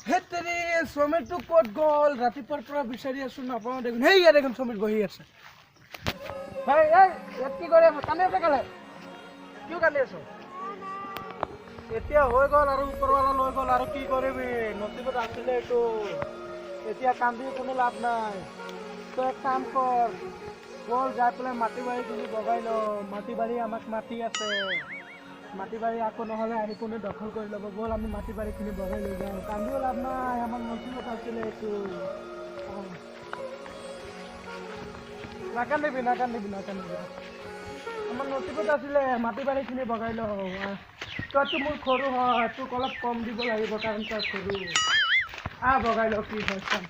হেতেৰি শ্ৰমিকটো ক'ত গ'ল ৰাতিপুৱাৰ পৰা বিচাৰি আছো নাপাওঁ দেখোন সেই ইয়াত এখন শ্ৰমিক বহি আছে ভাই এই ইয়াত কি কৰি আছ কান্দি আছে কেলে কিয় কান্দি আছ এতিয়া হৈ গ'ল আৰু ওপৰৱালা লৈ গ'ল আৰু কি কৰিবি নচিবত আছিলে এইটো এতিয়া কান্দি কোনো লাভ নাই তই এক কাম কৰ বল যাই পেলাই মাটি বাৰীখিনি বগাই ল মাটি বাৰী আমাক মাটি আছে মাটি বাৰী আকৌ নহ'লে আহি কোনে দখল কৰি ল'ব বল আমি মাটি বাৰীখিনি বগাই লৈ যাওঁ কান্দিও লাভ নাই আমাৰ নচিবত আছিলে এইটো নাকান্দিবি আমাৰ নচিবত আছিলে মাটি বাৰীখিনি বগাই ল তইতো মোৰ সৰু হয় তোক অলপ কম দিব লাগিব কাৰণ তই সৰু বগাই ল কি হয় চাম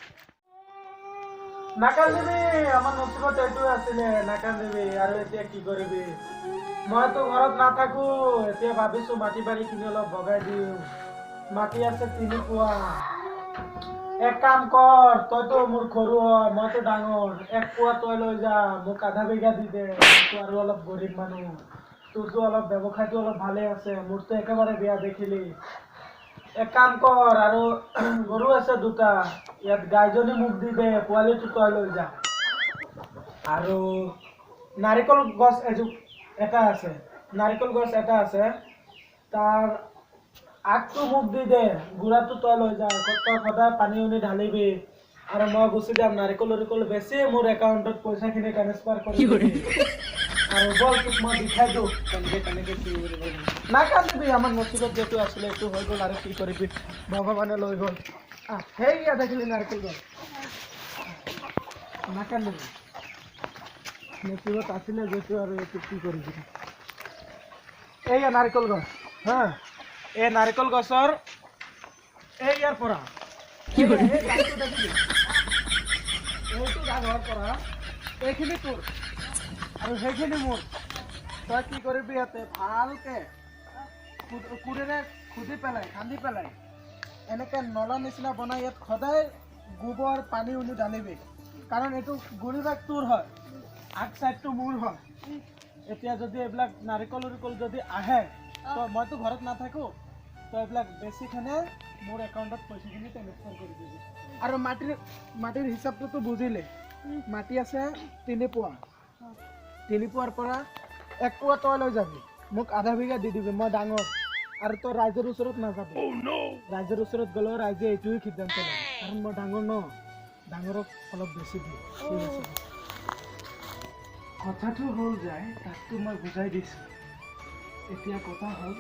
নাকান্দিবি আমাৰ নচিবত এইটোৱে আছিলে নাকান্দিবি আৰু এতিয়া কি কৰিবি মইতো ঘৰত নাথাকো এতিয়া ভাবিছো মাটি বাৰীখিনি অলপ বগাই দিওঁ মাটি আছে 3 পোৱা এক কাম কৰ তইতো মোৰ সৰু হয় মইতো ডাঙৰ 1 পোৱা তই লৈ যা মোক আধা বিঘা দি দে মইতো আৰু অলপ গৰীব মানুহ তোৰতো অলপ ব্যৱসায়টো অলপ ভালে আছে মোৰতো একেবাৰে বেয়া দেখিলি এক কাম কৰ আৰু গৰু আছে 2টা ইয়াত গাইজনী মোক দি দে পোৱালিটো তই লৈ যা আৰু নাৰিকল গছ এটা আছে নাৰিকল গছ এটা আছে তাৰ আগটো মোক দি দে গুড়াটো তই লৈ যা তই সদায় পানী উনি ঢালিবি আৰু মই গুচি যাম নাৰিকল বেছি মোৰ একাউণ্টত পইচাখিনি ট্ৰান্সফাৰ কৰি দিবি আৰু বল তোক মই দেখাই দিওঁ কেনেকৈ কি কৰিব নাকান্দিবি আমাৰ নচিবত যিটো আছিলে এইটো হৈ গ'ল আৰু কি কৰিবি ভগৱানে লৈ গ'ল সেই ইয়াত দেখিলি নাৰিকল গছ নাকান্দিবি নচিবত আছিলে যিটো আৰু এইটো কি কৰিবি এইয়া নাৰিকল গছ হা এই নাৰিকল গছৰ এই ইয়াৰ পৰা এইটো ডাঙৰ পৰা এইখিনি তোৰ আৰু সেইখিনি মোৰ তই কি কৰিবি ইয়াতে ভালকে কোৰেৰে খুদি পেলাই খান্দি পেলাই এনেকৈ নলা নিচিনা বনাই ইয়াত সদায় গোবৰ পানী উনি ঢালিবি কাৰণ এইটো গুৰিভাগ তোৰ হয় আগ চাইডটো মোৰ হয় এতিয়া যদি এইবিলাক নাৰিকল যদি আহে তই মইতো ঘৰত নাথাকোঁ তই এইবিলাক বেছিখানে মোৰ একাউণ্টত পইচাখিনি ট্ৰান্সফাৰ কৰি দিবি আৰু মাটিৰ হিচাপটোতো বুজিলে মাটি আছে 3 পোৱা 3 পোৱাৰ পৰা 1 পোৱা তই লৈ যাবি মোক আধা বিঘা দি দিবি মই ডাঙৰ আৰু তই ৰাইজৰ ওচৰত নাযাবি ৰাইজৰ ওচৰত গ'লেও ৰাইজে এইটোৱে সিদ্ধান্ত ল'ব কাৰণ মই ডাঙৰ ন ডাঙৰক অলপ বেছি দিওঁ ঠিক আছে কথাটো হ'ল যায় তাকতো মই বুজাই দিছোঁ এতিয়া কথা হ'ল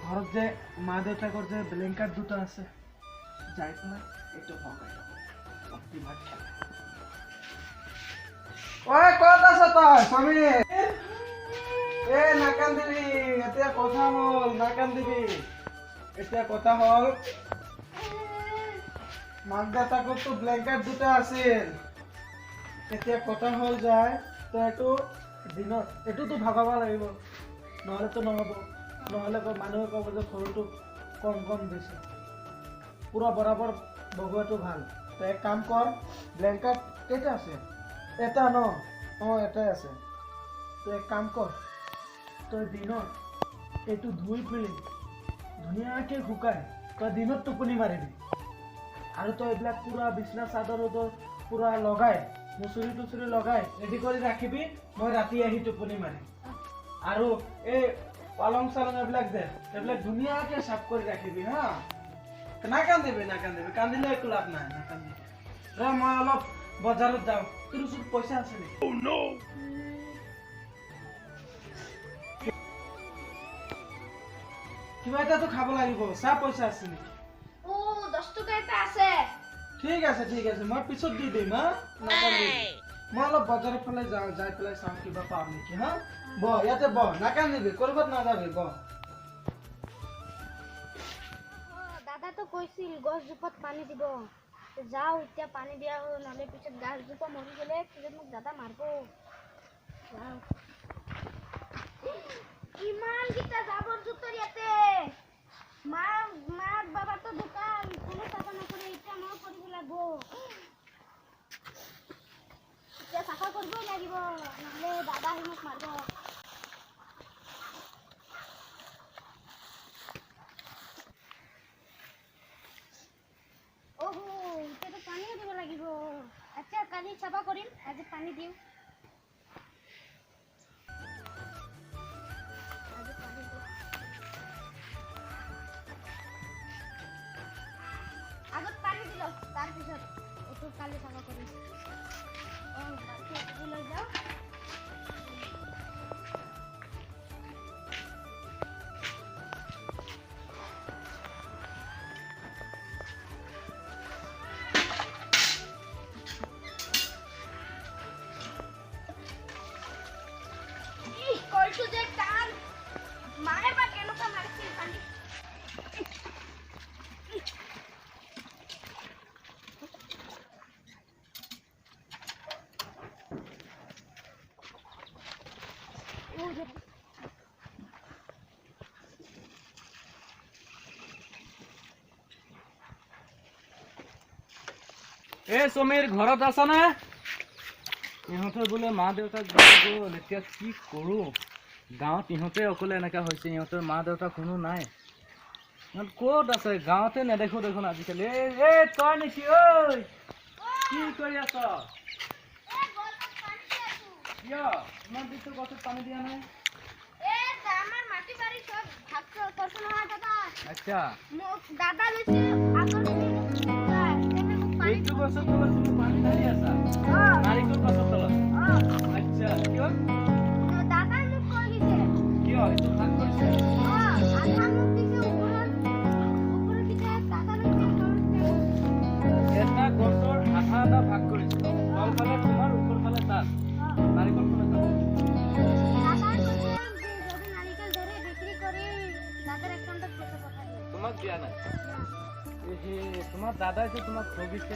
ঘৰত যে মা দেউতাকৰ যে ব্লেংকেট 2টা আছে যাই পেলাই এইটো ভগাই অতি ভাত খালে ঐ ক'ত আছ তই স্বামী নাকান্দিবি এতিয়া কথা হ'ল নাকান্দিবি এতিয়া কথা হ'ল মাক দেউতাকৰতো ব্লেংকেট 2টা আছিল এতিয়া কথা হ'ল যায় তই এইটো দিনত এইটোতো ভগাব লাগিব নহ'লেতো নহ'ব নহ'লে মানুহে ক'ব যে সৰুটো কম দিছে পুৰা বৰাবৰ বগোৱাটো ভাল তই এক কাম কৰ ব্লেংকেট কেইটা আছে এটা ন এটাই আছে তই এক কাম কৰ তই দিনত এইটো ধুই পেলি ধুনীয়াকৈ শুকাই তই দিনত টোপনি মাৰিবি আৰু তই এইবিলাক পুৰা বিছনা চাদৰতো পুৰা লগাই মুচুৰি লগাই ৰেডি কৰি ৰাখিবি মই ৰাতি আহি টোপনি মাৰিম আৰু এই পালং চালং এইবিলাক ধুনীয়াকৈ চাফ কৰি ৰাখিবি হা নাকান্দিবি কান্দিলে একো লাভ নাই নাকান্দিবি মই অলপ বজাৰত যাওঁ তোৰ ওচৰত পইচা আছে নেকি কিবা এটাতো খাব লাগিব চাহ পইচা আছে নেকি 10 টকা এটা আছে ঠিক আছে মই পিছত দি দিম হা নাকান্দিবি মই অলপ বজাৰৰ ফালে যাওঁ যাই পেলাই চাওঁ কিবা পাম নেকি হা ইয়াতে নাকান্দিবি কৰবাত নাযাবি দাদাটো কৈছিল গছজোপাত পানী দিব যাওঁ এতিয়া পানী দিয়া হ'ল নহ'লে পিছত গছজোপা মৰি গ'লে পিছত মোক দাদা মাৰিব ইমানকেইটা জাবৰ জোঁথৰ ইয়াতে মাক বাবাতো দোকান কোনো চাফা নকৰে এতিয়া মই কৰিব লাগিব এতিয়া চাফা কৰিবই লাগিব নহ'লে দাদা আহি মোক মাৰিব চাফা কৰিম আজি পানী দিওঁ আগত পানী দিলো তাৰ পিছত এইটো কালি চাফা কৰিম বাকি লৈ যাও तुझे कान मारे बा केनका मारती पानी ए समीर घरत आसा ना इহঁতৰ বোলে মা দেউতা গ'ল এতিয়া কি কৰো গাঁৱত ইহঁতে অকলে এনেকা হৈছে ইহঁতৰ মা দেউতা কোনো নাই ইহঁত ক'ত আছে গাঁৱতে নেদেখো দেখোন আজিকালি এ তই নেকি ঐ কি কৰি আছ কিয় ইমান দিনটো গছত পানী দিয়া নাই আমার মাটি বাড়ি সব ভাগ করছ না দাদা আচ্ছা দাদা লইছে আগর এইটো গছত তলত তুমি পানী ঢালি আছা নাৰিকল গছত তলত আচ্ছা কিয় দাদা মোক কৈ দিছে কিয় এইটো ভাগ কৰিছে আধা মোক দিছে ওপৰত দিছে দাদা লইছে এটা গছৰ আধা আধা ভাগ কৰিছে তলফালে তোমাৰ ওপৰফালে তাত নাৰিকল কোনে খাব দাদা কৈছে যদি নাৰিকল ধৰে বিক্ৰি কৰে দাদাৰ একাউন্টে পয়সা পাঠাবে তোমাক দিয়া নাই তোমাৰ দাদাই যে তোমাক ঠগিছে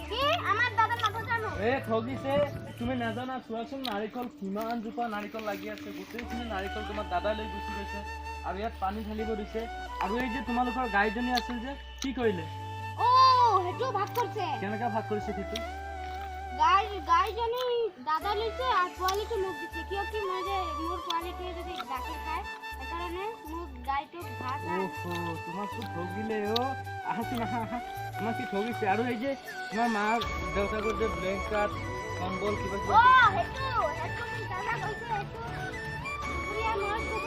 কি আমাৰ দাদা নাম জানো ঠগিছে তুমি নাজানা চোৱাচোন নাৰিকল কিমান জোপা নাৰিকল লাগি আছে গোটেইখিনি নাৰিকল তোমাৰ দাদাই লৈ গুচি গৈছে আৰু ইয়াত পানী ঢালিব দিছে আৰু এই যে তোমালোকৰ গাইজনী আছিল যে কি কৰিলে ও হেটো ভাগ কৰছে কেনেকা ভাগ কৰিছে সেইটো গাইজনী দাদা লইছে আর কোয়ালিটি মোক দিছে কিয় কি মই যে মোর কোয়ালিটি যদি গাখীৰ খায় একাৰণে মোক গাইটো ভাগ ওহো তোমাকতো ঠগিলে আহাচোন আহা তোমাক কি ঠগিছে আৰু এই যে তোমাৰ মা দেউতাকৰ যে ব্লেংকেট কম্বল কিবা ও হেটো কি দাদা কৈছে হেটো পুরিয়া মই দিব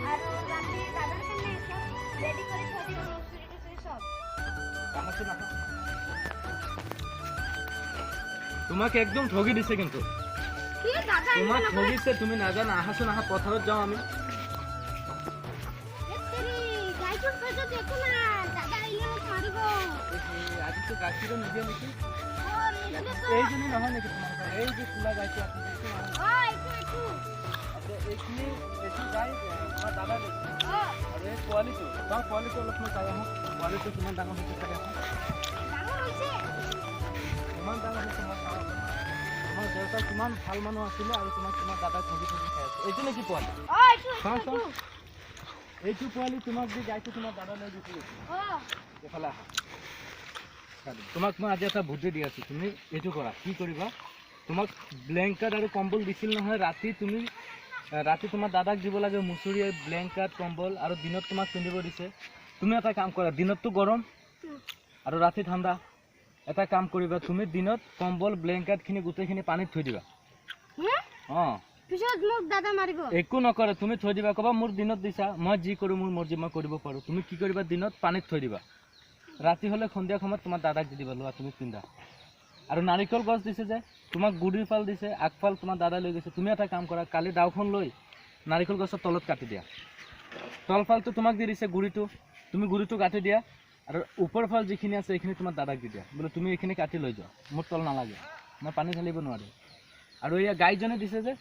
আর রাতে দাদার কাছে সব রেডি করে থৈ দিব চুরি সব আহাচোন আহা তোমাক একদম ঠগি দিছে কিন্তু কি দাদা তোমাক ঠগিছে তুমি নাজানা আহাচোন আহা পথাৰত যাওঁ আমি গাইটোৰ পেজত দেখো না দাদা ইলে মোক মাৰিব আজিতো গাখীৰ নিদিয়ে নেকি নিদিলে তো এইজনী নহয় নেকি তোমালোকৰ এই যে কোলা গাইটো আছে এইটো এইখিনি এইটো গাই তোমাৰ দাদা লৈছে আৰু এই পোৱালিটো তোমাৰ পোৱালিটো অলপ মই চাই আহোঁ পোৱালিটো কিমান ডাঙৰ হৈছে চাই আহোঁ ডাঙৰ হৈছে কিমান ডাঙৰ হৈছে মই চাওঁ তোমাৰ দেউতা কিমান ভাল মানুহ আছিলে আৰু তোমাক তোমাৰ দাদাই ঠগি খাই আছে এইটো নেকি পোৱালি চাওঁ এইটো পোৱালি তোমাক যে গাইটো তোমাৰ দাদা লৈ গুচি গৈছে এইফালে আহা তোমাক মই আজি এটা বুদ্ধি দি আছোঁ তুমি এইটো কৰা কি কৰিবা তোমাক ব্লেংকেট আৰু কম্বল দিছিল নহয় ৰাতি তোমাৰ দাদাক দিব লাগে মুচুৰি ব্লেংকেট কম্বল আৰু দিনত তোমাক পিন্ধিব দিছে তুমি এটা কাম কৰা দিনততো গৰম আৰু ৰাতি ঠাণ্ডা এটা কাম কৰিবা তুমি দিনত কম্বল ব্লেংকেটখিনি গোটেইখিনি পানীত থৈ দিবা পিছত মোক দাদা মাৰিব একো নকৰে তুমি থৈ দিবা ক'বা মোৰ দিনত দিছা মই যি কৰোঁ মোৰ মৰ্জি মই কৰিব পাৰোঁ তুমি কি কৰিবা দিনত পানীত থৈ দিবা ৰাতি হ'লে সন্ধিয়া সময়ত তোমাৰ দাদাক দি দিবা লোৱা তুমি পিন্ধা আৰু নাৰিকল গছ দিছে যে তোমাক গুড়িৰ ফাল দিছে আগফাল তোমাৰ দাদা লৈ গৈছে তুমি এটা কাম কৰা কালি দাওখন লৈ নাৰিকল গছৰ তলত কাটি দিয়া তলফালটো তোমাক দি দিছে গুড়িটো তুমি গুড়িটো কাটি দিয়া আৰু ওপৰ ফাল যিখিনি আছে এইখিনি তোমাৰ দাদাক দি দিয়া বোলে তুমি এইখিনি কাটি লৈ যোৱা মোৰ তল নালাগে মই পানী ঢালিব নোৱাৰোঁ আৰু এয়া গাইজনী দিছে যে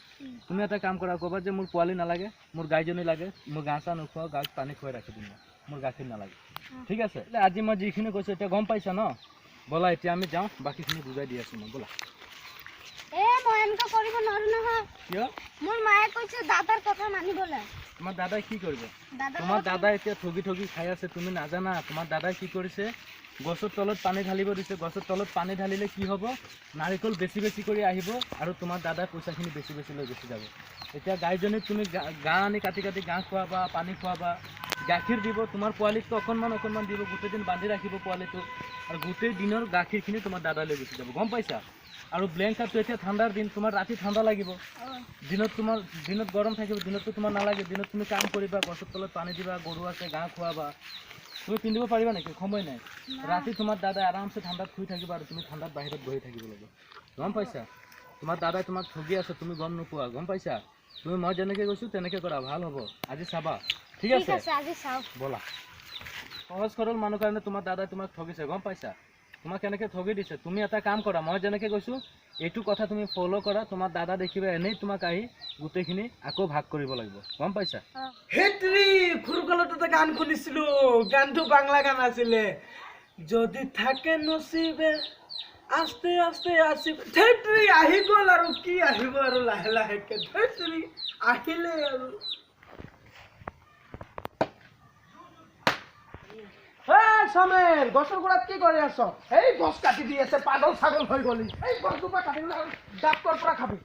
তুমি এটা কাম কৰা ক'বা যে মোৰ পোৱালি নালাগে মোৰ গাইজনী লাগে মোৰ গা চা নোখোৱাও গাত পানী খুৱাই ৰাখি দিম মোৰ গাখীৰ নালাগে ঠিক আছে আজি মই যিখিনি কৈছোঁ এতিয়া গম পাইছা ন ব'লা এতিয়া আমি যাওঁ বাকীখিনি বুজাই দি আছোঁ মই ব'লা মই এনেকুৱা কৰিব নোৱাৰো নহয় কিয় মোৰ মায়ে কৈছে দাদাৰ কথা মানিবলৈ তোমাৰ দাদাই কি কৰিব তোমাৰ দাদাই এতিয়া ঠগি খাই আছে তুমি নাজানা তোমাৰ দাদাই কি কৰিছে গছৰ তলত পানী ঢালিব দিছে, গছৰ তলত পানী ঢালিলে কি হ'ব, নাৰিকল বেছি বেছি কৰি আহিব আৰু তোমাৰ দাদাই পইচাখিনি বেছি বেছি লৈ গুচি যাব। এতিয়া গাইজনীক তুমি ঘাঁহ আনি কাটি কাটি ঘাঁহ খোৱাবা, পানী খোৱাবা, গাখীৰ দিব, তোমাৰ পোৱালিকটো অকণমান দিব, গোটেই দিন বান্ধি ৰাখিব পোৱালিটো, আৰু গোটেই দিনৰ গাখীৰখিনি তোমাৰ দাদাই লৈ গুচি যাব, গম পাইছা? আৰু ব্লেংকেটটো এতিয়া ঠাণ্ডাৰ দিন, তোমাৰ ৰাতি ঠাণ্ডা লাগিব, দিনত গৰম থাকিব, দিনততো তোমাৰ নালাগে, দিনত তুমি কাম কৰিবা, গছৰ তলত পানী দিবা, গৰু আছে ঘাঁহ খোৱাবা, তুমি পিন্ধিব পাৰিবা নেকি? সময় নাই। ৰাতি তোমাৰ দাদাই আৰামছে ঠাণ্ডাত শুই থাকিব আৰু তুমি ঠাণ্ডাত বাহিৰত বহি থাকিব লাগিব, গম পাইছা? তোমাৰ দাদাই তোমাক ঠগি আছে, তুমি গম নোপোৱা, গম পাইছা? তুমি মই যেনেকৈ কৈছোঁ তেনেকৈ কৰা, ভাল হ'ব। আজি চাবা, ঠিক আছে? আজি চাও। ব'লা। সহজ সৰল মানুহ কাৰণে তোমাৰ দাদাই তোমাক ঠগিছে, গম পাইছা? তোমাক কেনেকৈ ঠগি দিছে, তুমি এটা কাম কৰা, মই যেনেকৈ কৈছোঁ এইটো কথা তুমি ফ'ল' কৰা, তোমাৰ দাদা দেখিবা এনেই তোমাক আহি গোটেইখিনি আকৌ ভাগ কৰিব লাগিব, গম পাইছা? হেতৰি খুৰুকালতে গান শুনিছিলো, গানটো বাংলা গান আছিলে, যদি থাকে নচিবে আস্তে আস্তে আসিব। হেতৰি আহি গ'ল, আৰু কি আহিব আৰু লাহে লাহেকে, হেতৰি আহিলে আৰু। সমীৰ, গছৰ গুড়াত কি কৰি আছ? এই গছ কাটি দি আছে, পাগল ছাগল হৈ গলি। এই গছজোপা কাটি ডাক্তৰ পৰা খাবি।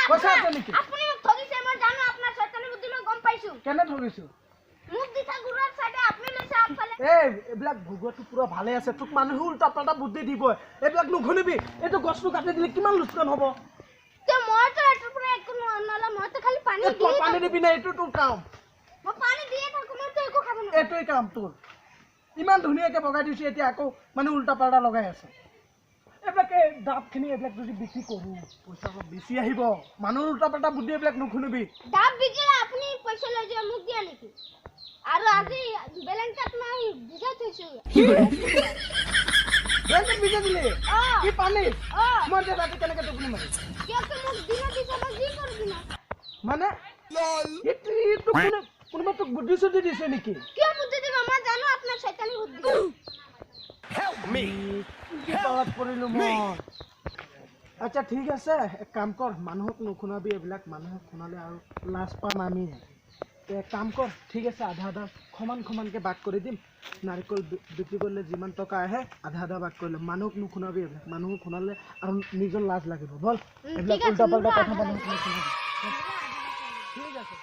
পইচা আছে নেকি? আপুনি মোক ঠগিছে, মই জানো আপোনাৰ শয়তানি বুদ্ধি, মই গম পাইছো। কেনে ঠগিছো? মোক দিছা গুড়াৰ চাইডে, আপুনি লৈছে আগফালে। এইবিলাক ভুগুৱাটো পুৰা ভালে আছে, তোক মানুহে উল্টা পাল্টা বুদ্ধি দিব, এইবিলাক নুশুনিবি। এইটো গছটো কাটি দিলে কিমান লোকচান হ'ব। মইতো এইটোৰ পৰা একো নল'ম, মইতো খালি পানী তই পানী দিবি না, এইটো তোৰ কাম। মই পানী দিয়ে থাকো, মইতো একো খাব নোৱাৰো। এইটোৱে কাম তোৰ। ইমান ধুনীয়াকে বগাই দিছো, এতিয়া আকৌ মানে উল্টা পাল্টা লগাই আছে। এইবিলাকে ডাবখিনি এইবিলাক যদি বিক্ৰী কৰোঁ, পইচা অলপ বেছি আহিব। মানুহৰ উল্টা পাল্টা বুদ্ধি এইবিলাক নুশুনিবি। ডাব বিকিলে আপুনি পইচা লৈ যোৱা, মোক দিয়া নেকি? আৰু আজি বেলেঞ্চত মই ভিজাই থৈছো। বেলেঞ্চত ভিজাই দিলি? কি পানী? মই এতিয়া ৰাতি কেনেকে টোপনি মাৰিম? কিয়কি মোক দিনত দিছে, মই যি কৰো দিনত। মানে কোনোবা তোক বুদ্ধি চুদ্ধি দিছে নেকি? কিয় বুদ্ধি দিব, মই জানো আপোনাৰ শয়তানি বুদ্ধি। কি পাৱাত পৰিলো মই। আচ্ছা ঠিক আছে, এক কাম কৰ, মানুহক নুশুনাবি এইবিলাক, মানুহক শুনালে আৰু লাজ পাম আমি। এক কাম কৰ, ঠিক আছে, আধা আধা সমানকে ভাগ কৰি দিম। নাৰিকল বিক্ৰী কৰিলে যিমান টকা আহে আধা আধা ভাগ কৰি ল'ম। মানুহক নুশুনাবি এইবিলাক, মানুহক শুনালে আৰু নিজৰ লাজ লাগিব, বল। এইবিলাক উল্টা পাল্টা কথা মানুহক নুশুনাবি। ঠিক আছে।